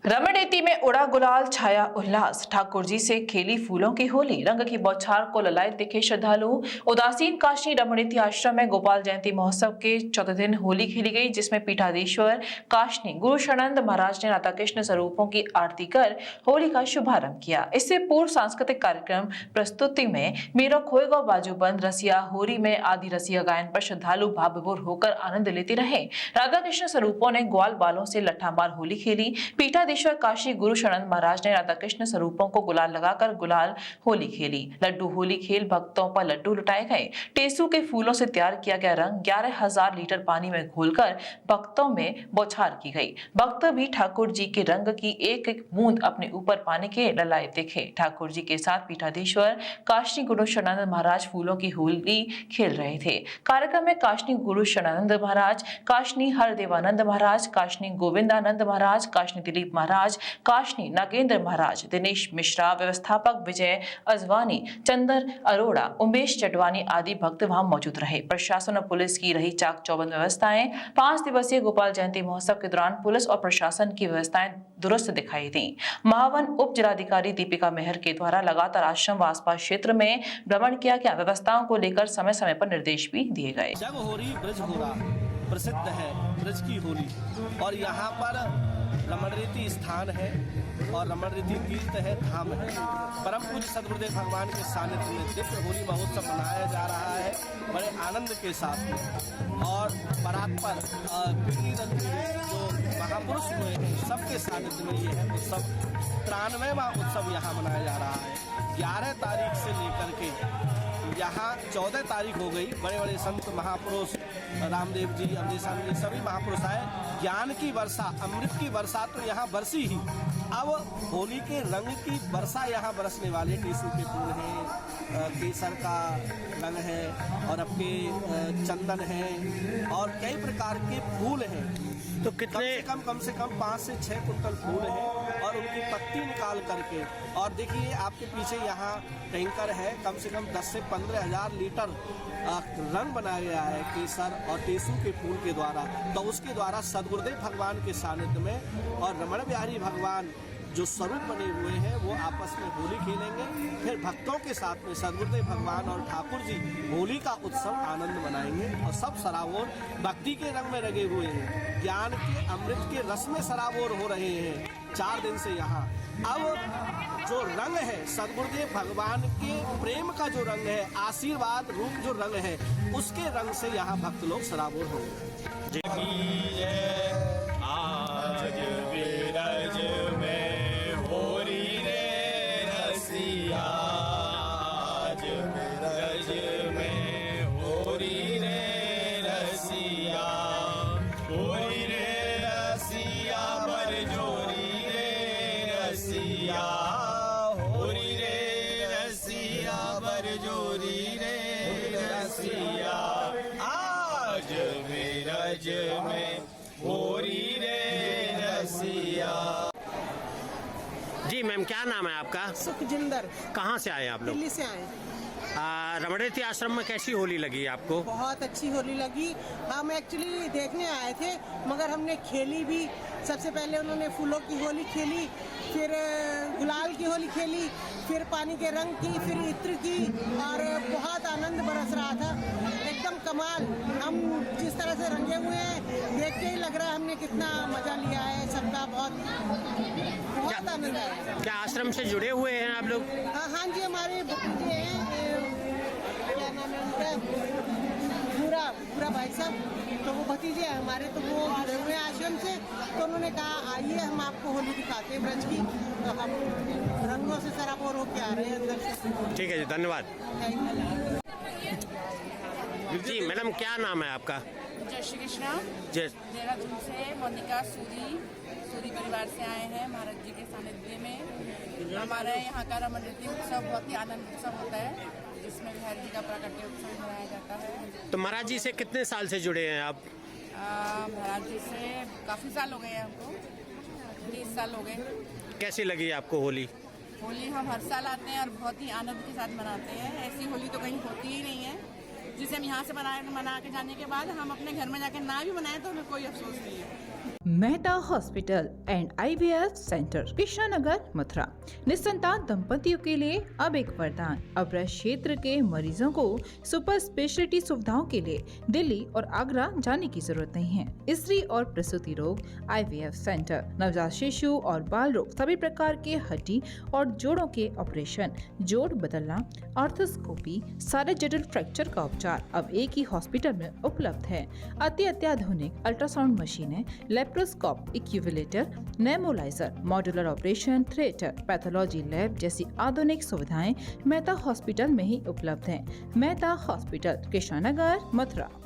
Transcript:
रमणीति में उड़ा गुलाल, छाया उल्लास। ठाकुर जी से खेली फूलों की होली, रंग की बौछार को ललाए दिखे श्रद्धालु। उदासीन काशी रमणीति आश्रम में गोपाल जयंती महोत्सव के चौथे दिन होली खेली गई, जिसमें पीठाधीश्वर काशनी गुरु शरणानंद महाराज ने राधा कृष्ण स्वरूपों की आरती कर होली का शुभारंभ किया। इससे पूर्व सांस्कृतिक कार्यक्रम प्रस्तुति में मेरा खोएगा बाजूबंद, रसिया होरी में आदि रसिया गायन पर श्रद्धालु भाव विभोर होकर आनंद लेते रहे। राधा कृष्ण स्वरूपों ने ग्वाल बालों से लट्ठामार होली खेली। पीठाधीश्वर काशी गुरु शरणानंद महाराज ने राधा कृष्ण स्वरूपों को गुलाल लगाकर गुलाल होली खेली। लड्डू होली खेल भक्तों पर लड्डू लुटाए गए। टेसू के फूलों से तैयार किया गया रंग 11,000 लीटर पानी में घोलकर भक्तों में बौछार की गई। भक्त भी ठाकुर जी के रंग की एक एक बूंद अपने ऊपर पानी के ललाए दिखे। ठाकुर जी के साथ पीठाधीश्वर काशी गुरु शरणानंद महाराज फूलों की होली खेल रहे थे। कार्यक्रम में काशनी गुरु शरणानंद महाराज, काशनी हरदेवानंद महाराज, काशनी गोविंदानंद महाराज, काशनी दिलीप महाराज, काशनी नागेंद्र महाराज, दिनेश मिश्रा, व्यवस्थापक विजय अजवानी, चंदर अरोड़ा, उमेश चटवानी आदि भक्त वहां मौजूद रहे। प्रशासन और पुलिस की रही चाक चौबंद व्यवस्थाएं। 5 दिवसीय गोपाल जयंती महोत्सव के दौरान पुलिस और प्रशासन की व्यवस्थाएं दुरुस्त दिखाई दी। महावन उप जिलाधिकारी दीपिका मेहर के द्वारा लगातार आश्रम व आसपास क्षेत्र में भ्रमण किया गया। व्यवस्थाओं को लेकर समय समय पर निर्देश भी दिए गए। जब होरी ब्रज होरा प्रसिद्ध है, ब्रज की होली, और यहाँ पर रमणरीति स्थान है और रमणरीति तीर्थ है, धाम है। परम पूज्य सदगुरुदेव भगवान के सानिध्य में दिव्य होली महोत्सव मनाया जा रहा है बड़े आनंद के साथ। और बारात पर जो महापुरुष हुए हैं सबके सानिध्य में ये है उत्सव, 93वां उत्सव यहाँ मनाया जा रहा है। 11 तारीख से लेकर के यहाँ 14 तारीख हो गई। बड़े बड़े संत महापुरुष रामदेव जी, अवधेश स्वामी जी, सभी महापुरुष आए। ज्ञान की वर्षा, अमृत की वर्षा तो यहाँ बरसी ही। अब होली के रंग की वर्षा यहाँ बरसने वाले। टीसू के फूल हैं, केसर का रंग है और आपके चंदन है और कई प्रकार के फूल हैं। तो कितने कम से कम 5 से 6 कुंटल फूल हैं और उनकी पत्ती निकाल करके, और देखिए आपके पीछे यहाँ टैंकर है, कम से कम 10 से 15,000 लीटर रंग बनाया गया है केसर और टेसू के फूल के द्वारा। तो उसके द्वारा सदगुरुदेव भगवान के सानिध्य में और रमण बिहारी भगवान जो स्वरूप बने हुए हैं वो आपस में होली खेलेंगे। फिर भक्तों के साथ में सदगुरुदेव भगवान और ठाकुर जी होली का उत्सव आनंद मनाएंगे और सब सराबोर भक्ति के रंग में रंगे हुए हैं, ज्ञान के अमृत के रस में सराबोर हो रहे हैं 4 दिन से यहाँ। अब जो रंग है सदगुरुदेव भगवान के प्रेम का जो रंग है, आशीर्वाद रूप जो रंग है, उसके रंग से यहाँ भक्त लोग सराबोर होंगे। आज विरज में होरी रे रसिया, आज विरज में होरी रे रसिया, होरी रे रसिया बरजोरी रे रसिया, होरी रे रसिया बरजोरी रे रसिया, आज विरज में होरी रे रसिया। जी मैम, क्या नाम है आपका? सुखजिंदर। कहाँ से आए आप लोग? दिल्ली से आए। रमणीति आश्रम में कैसी होली लगी आपको? बहुत अच्छी होली लगी। हम एक्चुअली देखने आए थे मगर हमने खेली भी। सबसे पहले उन्होंने फूलों की होली खेली, फिर गुलाल की होली खेली, फिर पानी के रंग की, फिर इत्र की, और बहुत आनंद बरस रहा था, एकदम कमाल। हम जिस तरह से रंगे हुए हैं देख के ही लग रहा है हमने कितना मजा लिया है सबका। बहुत आनंद आया। क्या आश्रम से जुड़े हुए हैं आप लोग? हाँ जी, हमारे भतीजे हैं, क्या नाम है उनका, पूरा भाई साहब, तो वो भतीजे हैं हमारे, तो वो जुड़े हुए हैं आश्रम से। तो उन्होंने कहा आइए हम आपको होली दिखाते हैं ब्रज की। तो हम रंगों से सराबोर होके आ रहे हैं अंदर से। ठीक है जी, धन्यवाद। जी मैडम, क्या नाम है आपका? जय श्री कृष्णा। देहरादून से मोनिका सूरी परिवार से आए हैं महाराज जी के सानिध्य में। हमारे यहाँ का रमणरीति उत्सव बहुत ही आनंद उत्सव होता है, जिसमें बिहारी जी का प्राकट्य उत्सव मनाया जाता है। तो महाराज जी से कितने साल से जुड़े हैं आप? महाराज जी से काफ़ी साल हो गए हैं हमको, 30 साल हो गए। कैसी लगी आपको होली? होली हम हर साल आते हैं और बहुत ही आनंद के साथ मनाते हैं। ऐसी होली तो कहीं होती ही नहीं है, जिसे हम यहाँ से मना के जाने के बाद हम अपने घर में जाके ना भी मनाएं तो हमें कोई अफसोस नहीं है। Mehta hospital and IVF centre, Krishnanagar, Mathura. निसंतान दंपतियों के लिए अब एक वरदान। अब क्षेत्र के मरीजों को सुपर स्पेशलिटी सुविधाओं के लिए दिल्ली और आगरा जाने की जरूरत नहीं है। स्त्री और प्रसूति रोग IVF सेंटर, नवजात शिशु और बाल रोग, सभी प्रकार के हड्डी और जोड़ों के ऑपरेशन, जोड़ बदलना, आर्थोस्कोपी, सारे जटिल फ्रैक्चर का उपचार अब एक ही हॉस्पिटल में उपलब्ध है। अत्याधुनिक अल्ट्रासाउंड मशीनें, लेप्रोस्कोप, इक्यूविलेटर, नेमोलाइजर, modular operation theatre, pathology lab जैसी आधुनिक सुविधाएं मेहता हॉस्पिटल में ही उपलब्ध हैं। मेहता हॉस्पिटल, कृष्णानगर, मथुरा।